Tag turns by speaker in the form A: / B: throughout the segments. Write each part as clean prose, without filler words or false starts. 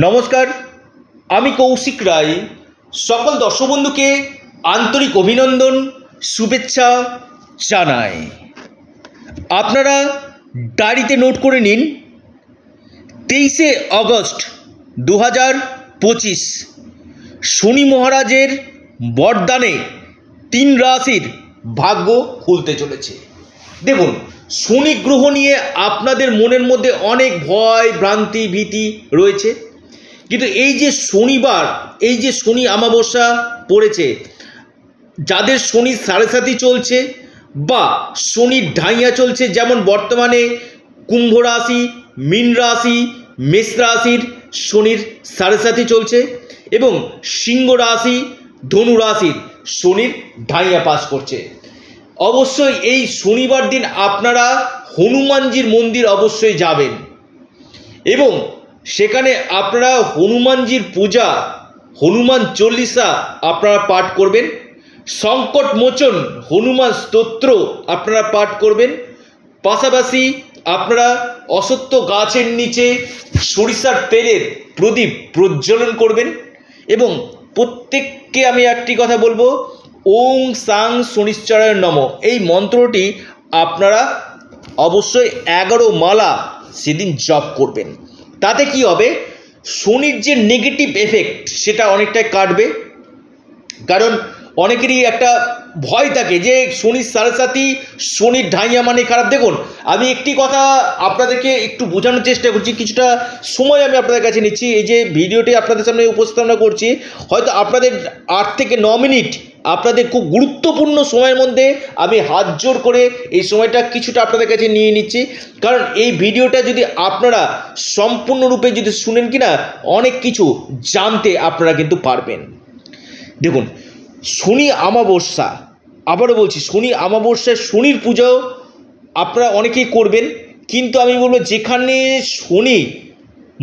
A: নমস্কার, আমি কৌশিক রায়। সকল দর্শক বন্ধুকে আন্তরিক অভিনন্দন, শুভেচ্ছা জানাই। আপনারা ডায়েরিতে নোট করে নিন, 23শে আগস্ট 2025 শনি মহারাজের বরদানে 3 রাশির ভাগ্য খুলতে চলেছে। দেখুন, শনি গ্রহ নিয়ে আপনাদের মনের মধ্যে অনেক ভয়, ভ্রান্তি, ভীতি রয়েছে, কিন্তু এই যে শনিবার, এই যে শনি অমাবস্যা পড়েছে, যাদের শনির সাড়ে সাতি চলছে বা শনির ঢাইয়া চলছে, যেমন বর্তমানে কুম্ভ রাশি, মীন রাশি, মেষ রাশির শনির সাড়ে সাতি চলছে এবং সিংহ রাশি, ধনু রাশির শনির ঢাইয়া পাস করছে। অবশ্যই এই শনিবার দিন আপনারা হনুমানজির মন্দির অবশ্যই যাবেন এবং সেখানে আপনারা হনুমানজির পূজা, হনুমান চল্লিশা আপনারা পাঠ করবেন, সংকট মোচন হনুমান স্তোত্র আপনারা পাঠ করবেন। পাশাপাশি আপনারা অশ্বত্থ গাছের নিচে সরিষার তেলের প্রদীপ প্রজ্বলন করবেন এবং প্রত্যেককে আমি একটি কথা বলবো, ওং সাং শনিশ্চরায় নমঃ, এই মন্ত্রটি আপনারা অবশ্যই 11 মালা সেদিন জপ করবেন। তাতে কি হবে, শনির যে নেগেটিভ এফেক্ট সেটা অনেকটাই কাটবে। কারণ অনেকেরই একটা ভয় থাকে যে শনির সাড়ে সাতি, শনির ঢাইয়া মানে খারাপ। দেখুন, আমি একটি কথা আপনাদেরকে একটু বোঝানোর চেষ্টা করছি, কিছুটা সময় আমি আপনাদের কাছে নিচ্ছি। এই যে ভিডিওটি আপনাদের সামনে উপস্থাপনা করছি, হয়তো আপনাদের 8 থেকে 9 মিনিট আপনাদের খুব গুরুত্বপূর্ণ সময়ের মধ্যে আমি হাত জোর করে এই সময়টা কিছুটা আপনাদের কাছে নিয়ে নিচ্ছি। কারণ এই ভিডিওটা যদি আপনারা সম্পূর্ণরূপে যদি শুনেন কিনা, অনেক কিছু জানতে আপনারা কিন্তু পারবেন। দেখুন, শনি অমাবস্যা, আবারও বলছি, শনি অমাবস্যায় শনির পুজো আপনারা অনেকেই করবেন, কিন্তু আমি বলবো যেখানে শনি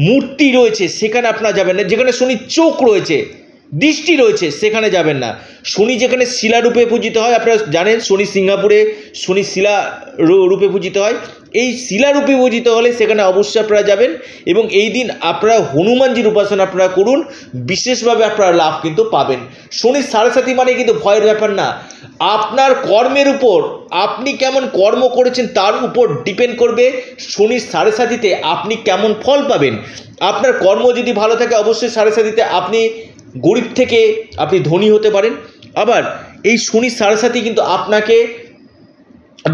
A: মূর্তি রয়েছে সেখানে আপনারা যাবেন না, যেখানে শনির চোখ রয়েছে, দৃষ্টি রয়েছে সেখানে যাবেন না। শনি যেখানে শিলা রূপে পূজিত হয়, আপনারা জানেন শনি সিঙ্গাপুরে শনি শিলা রূপে পূজিত হয়, এই শিলা রূপে পূজিত হলে সেখানে অবশ্যই আপনারা যাবেন এবং এই দিন আপনারা হনুমানজির উপাসনা আপনারা করুন, বিশেষভাবে আপনারা লাভ কিন্তু পাবেন। শনির সাড়ে সাতি মানে কিন্তু ভয়ের ব্যাপার না, আপনার কর্মের উপর, আপনি কেমন কর্ম করেছেন তার উপর ডিপেন্ড করবে শনির সাড়ে সাতিতে আপনি কেমন ফল পাবেন। আপনার কর্ম যদি ভালো থাকে, অবশ্যই সাড়ে সাতিতে আপনি গরিব থেকে আপনি ধনী হতে পারেন। আবার এই শনির সাড়ে সাতি কিন্তু আপনাকে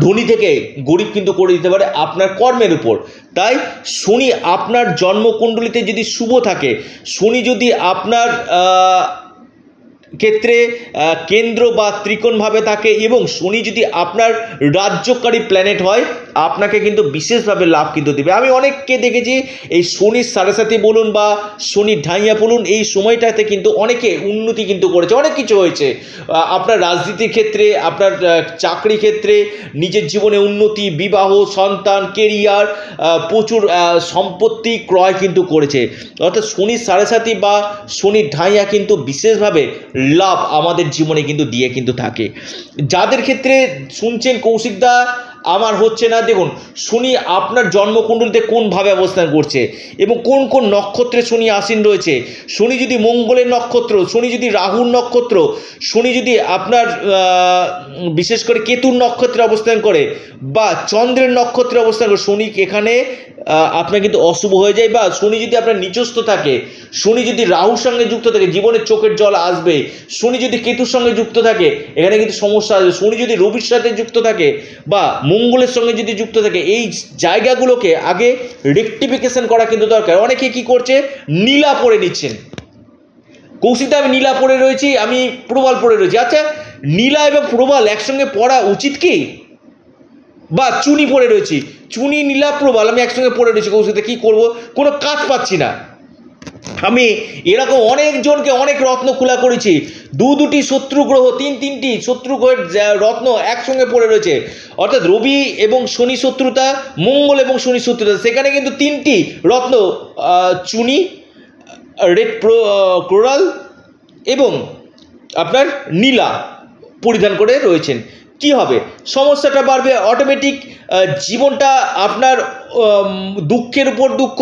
A: ধনী থেকে গরিব কিন্তু করে দিতে পারে আপনার কর্মের উপর। তাই শনি আপনার জন্মকুণ্ডলিতে যদি শুভ থাকে, শনি যদি আপনার ক্ষেত্রে কেন্দ্র বা ত্রিকোণভাবে থাকে এবং শনি যদি আপনার রাজ্যকারী প্ল্যানেট হয়, আপনাকে কিন্তু বিশেষভাবে লাভ কিন্তু দেবে। আমি অনেককে দেখেছি এই শনির সাড়ে সাতি বলুন বা শনির ঢাইয়া বলুন, এই সময়টাতে কিন্তু অনেকে উন্নতি কিন্তু করেছে, অনেক কিছু হয়েছে। আপনার রাজনীতির ক্ষেত্রে, আপনার চাকরি ক্ষেত্রে, নিজের জীবনে উন্নতি, বিবাহ, সন্তান, কেরিয়ার, প্রচুর সম্পত্তি ক্রয় কিন্তু করেছে। অর্থাৎ শনির সাড়ে সাতি বা শনির ঢাইয়া কিন্তু বিশেষভাবে লাভ আমাদের জীবনে কিন্তু দিয়ে কিন্তু থাকে। যাদের ক্ষেত্রে শুনছেন কৌশিকদা আমার হচ্ছে না, দেখুন শনি আপনার জন্মকুণ্ডলিতে কোনভাবে অবস্থান করছে এবং কোন কোন নক্ষত্রে শনি আসীন রয়েছে। শনি যদি মঙ্গলের নক্ষত্র, শনি যদি রাহুর নক্ষত্র, শনি যদি আপনার বিশেষ করে কেতুর নক্ষত্রে অবস্থান করে বা চন্দ্রের নক্ষত্রে অবস্থান করে, শনি এখানে আপনার কিন্তু অশুভ হয়ে যায়। বা শনি যদি আপনার নিচস্থ থাকে, শনি যদি রাহুর সঙ্গে যুক্ত থাকে, জীবনে চোখের জল আসবে। শনি যদি কেতুর সঙ্গে যুক্ত থাকে, এখানে কিন্তু সমস্যা আসবে। শনি যদি রবির সাথে যুক্ত থাকে বা মঙ্গলের সঙ্গে যদি যুক্ত থাকে, এই জায়গাগুলোকে আগে রেকটিফিকেশন করা কিন্তু দরকার। অনেকে কি করছে, নীলা পরে নিচ্ছেন। কৌশিকদা আমি নীলা পরে রয়েছি, আমি প্রবাল পরে রয়েছি। আচ্ছা, নীলা এবং প্রবাল একসঙ্গে পড়া উচিত কি? বা চুনি পরে রয়েছি, চুনি, নীলা, প্রবাল আমি একসঙ্গে পরে রয়েছি, কৌশিকদা কি করব, কোনো কাজ পাচ্ছি না। আমি এরকম অনেকজনকে অনেক রত্ন খোলা করেছি, দুটি শত্রু গ্রহ, তিনটি শত্রু গ্রহের রত্ন একসঙ্গে পড়ে রয়েছে। অর্থাৎ রবি এবং শনি শত্রুতা, মঙ্গল এবং শনি শত্রুতা, সেখানে কিন্তু 3টি রত্ন চুনি, রেড কোরাল এবং আপনার নীলা পরিধান করে রয়েছেন। কি হবে, সমস্যাটা বাড়বে অটোমেটিক, জীবনটা আপনার দুঃখের উপর দুঃখ,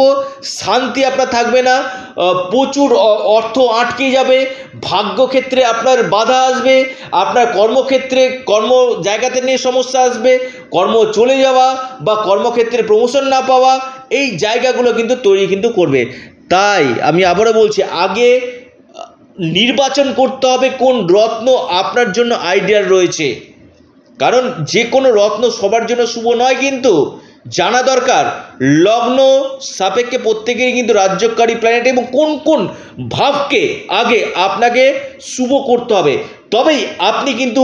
A: শান্তি আপনার থাকবে না, প্রচুর অর্থ আটকে যাবে, ভাগ্যক্ষেত্রে আপনার বাধা আসবে, আপনার কর্মক্ষেত্রে কর্ম জায়গাতে নিয়ে সমস্যা আসবে, কর্ম চলে যাওয়া বা কর্মক্ষেত্রে প্রমোশন না পাওয়া, এই জায়গাগুলো কিন্তু তৈরি কিন্তু করবে। তাই আমি আবারও বলছি, আগে নির্বাচন করতে হবে কোন রত্ন আপনার জন্য আইডিয়াল রয়েছে, কারণ যে কোনো রত্ন সবার জন্য শুভ নয়, কিন্তু জানা দরকার লগ্ন সাপেক্ষে প্রত্যেকেরই কিন্তু রাজ্যকারী প্ল্যানেট এবং কোন কোন ভাবকে আগে আপনাকে শুভ করতে হবে, তবেই আপনি কিন্তু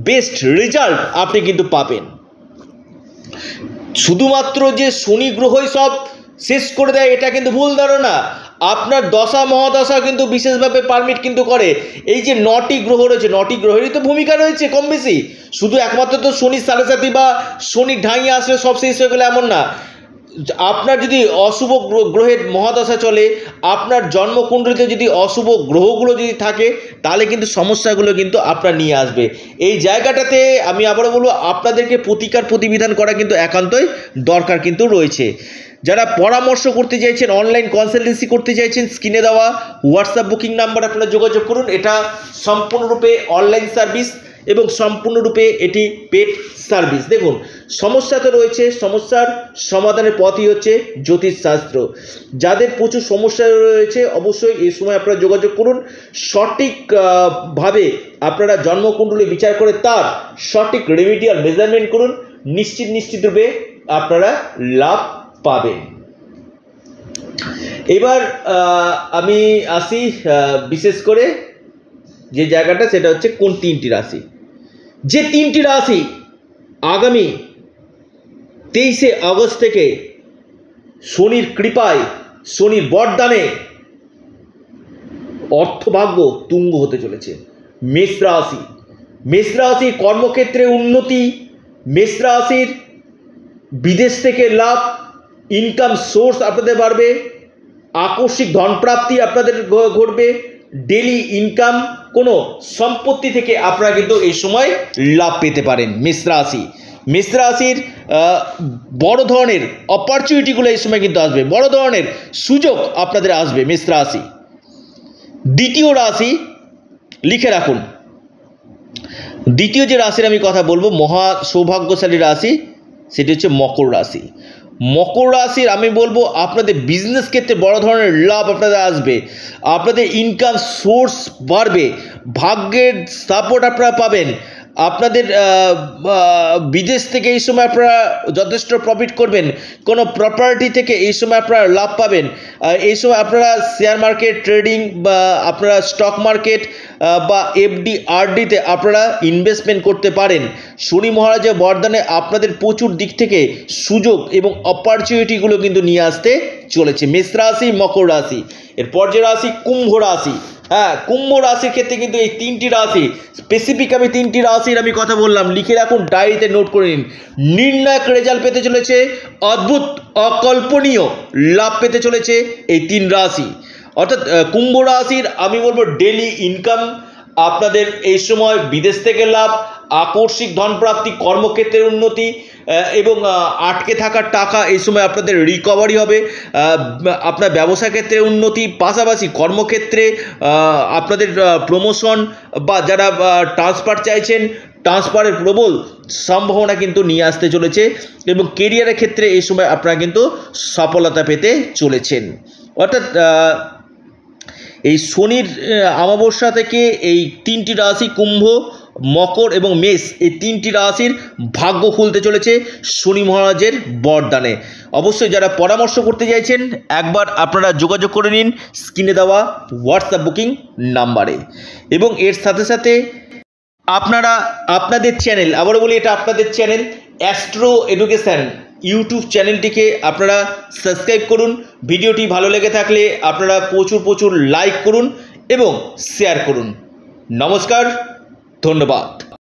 A: বেস্ট রেজাল্ট আপনি কিন্তু পাবেন। শুধুমাত্র যে শনি গ্রহই সব শেষ করে দেয় এটা কিন্তু ভুল ধারণা। আপনার দশা মহাদশা কিন্তু বিশেষভাবে পারমিট কিন্তু করে। এই যে 9টি গ্রহ রয়েছে, 9টি গ্রহেরই তো ভূমিকা রয়েছে কম বেশি, শুধু একমাত্র তো শনির সাড়ে বা শনির ঢাইয়া আসলে সব শেষ হয়ে গেলে এমন না। আপনার যদি অশুভ গ্রহের মহাদশা চলে, আপনার জন্মকুণ্ডলিতে যদি অশুভ গ্রহগুলো যদি থাকে, তাহলে কিন্তু সমস্যাগুলো কিন্তু আপনার নিয়ে আসবে। এই জায়গাটাতে আমি আবারও বলবো, আপনাদেরকে প্রতিকার প্রতিবিধান করা কিন্তু একান্তই দরকার কিন্তু রয়েছে। যারা পরামর্শ করতে চাইছেন, অনলাইন কনসালটেন্সি করতে চাইছেন, স্ক্রিনে দেওয়া হোয়াটসঅ্যাপ বুকিং নাম্বার আপনারা যোগাযোগ করুন। এটা সম্পূর্ণরূপে অনলাইন সার্ভিস এবং সম্পূর্ণরূপে এটি পেড সার্ভিস। দেখুন, সমস্যা তো রয়েছে, সমস্যার সমাধানের পথই হচ্ছে জ্যোতিষশাস্ত্র। যাদের প্রচুর সমস্যা রয়েছে অবশ্যই এই সময় আপনারা যোগাযোগ করুন। সঠিকভাবে আপনারা জন্মকুণ্ডলী বিচার করে তার সঠিক রেমিডিয়াল মেজারমেন্ট করুন, নিশ্চিতরূপে আপনারা লাভ পাবেন। এবার আমি আসি বিশেষ করে যে জায়গাটা, সেটা হচ্ছে কোন 3টি রাশি। যে 3টি রাশি আগামী 23শে আগস্ট থেকে শনির কৃপায়, শনির বরদানে অর্থভাগ্য তুঙ্গ হতে চলেছে। মেষ রাশি। মেষ রাশির কর্মক্ষেত্রে উন্নতি, মেষ রাশির বিদেশ থেকে লাভ, ইনকাম সোর্স আপনাদের বাড়বে, আকস্মিক ধনপ্রাপ্তি আপনাদের ঘটবে, ডেলি ইনকাম, কোনো সম্পত্তি থেকে আপনারা কিন্তু এই সময় লাভ পেতে পারেন। মেষ রাশি, মেষ রাশির বড় ধরনের অপরচুনিটিগুলো এই সময় কিন্তু আসবে, বড় ধরনের সুযোগ আপনাদের আসবে। মেষ রাশি। দ্বিতীয় রাশি লিখে রাখুন, দ্বিতীয় যে রাশির আমি কথা বলবো, মহা সৌভাগ্যশালী রাশি, সেটি হচ্ছে মকর রাশি। মকর রাশির আমি বলবো আপনাদের বিজনেস ক্ষেত্রে বড় ধরনের লাভ আপনাদের আসবে, আপনাদের ইনকাম সোর্স বাড়বে, ভাগ্যের সাপোর্ট আপনারা পাবেন, আপনাদের বিদেশ থেকে এই সময় আপনারা যথেষ্ট প্রফিট করবেন, কোনো প্রপার্টি থেকে এই সময় আপনারা লাভ পাবেন, এই সময় আপনারা শেয়ার মার্কেট ট্রেডিং বা আপনারা স্টক মার্কেট বা এফডি আরডিতে আপনারা ইনভেস্টমেন্ট করতে পারেন। শনি মহারাজের বরদানে আপনাদের প্রচুর দিক থেকে সুযোগ এবং অপরচুনিটিগুলো কিন্তু নিয়ে আসতে চলেছে। মেষ রাশি, মকর রাশি। এরপর যে রাশি কুম্ভ রাশি। হ্যাঁ, কুম্ভ রাশির ক্ষেত্রে কিন্তু এই 3টি রাশি স্পেসিফিক, আমি 3টি রাশির আমি কথা বললাম, লিখে রাখুন, ডায়েরিতে নোট করে নিন। নির্ণায়ক রেজাল্ট পেতে চলেছে, অদ্ভুত অকল্পনীয় লাভ পেতে চলেছে এই 3 রাশি। অর্থাৎ কুম্ভ রাশির আমি বলবো ডেলি ইনকাম আপনাদের এই সময়, বিদেশ থেকে লাভ, আকস্মিক ধনপ্রাপ্তি, কর্মক্ষেত্রের উন্নতি এবং আটকে থাকা টাকা এই সময় আপনাদের রিকভারি হবে, আপনার ব্যবসা ক্ষেত্রে উন্নতি, পাশাপাশি কর্মক্ষেত্রে আপনাদের প্রমোশন বা যারা ট্রান্সফার চাইছেন ট্রান্সফারের প্রবল সম্ভাবনা কিন্তু নিয়ে আসতে চলেছে এবং কেরিয়ারের ক্ষেত্রে এই সময় আপনারা কিন্তু সফলতা পেতে চলেছেন। অর্থাৎ এই শনির অমাবস্যা থেকে এই 3টি রাশি কুম্ভ, মকর এবং মেষ, এই 3টি রাশির ভাগ্য খুলতে চলেছে শনি মহারাজের বরদানে। অবশ্যই যারা পরামর্শ করতে চাইছেন একবার আপনারা যোগাযোগ করে নিন স্ক্রিনে দেওয়া হোয়াটসঅ্যাপ বুকিং নাম্বারে। এবং এর সাথে সাথে আপনারা আপনাদের চ্যানেল, আবারও বলি এটা আপনাদের চ্যানেল অ্যাস্ট্রো এডুকেশন ইউটিউব চ্যানেলটিকে আপনারা সাবস্ক্রাইব করুন। ভিডিওটি ভালো লেগে থাকলে আপনারা প্রচুর লাইক করুন এবং শেয়ার করুন। নমস্কার, ধন্যবাদ।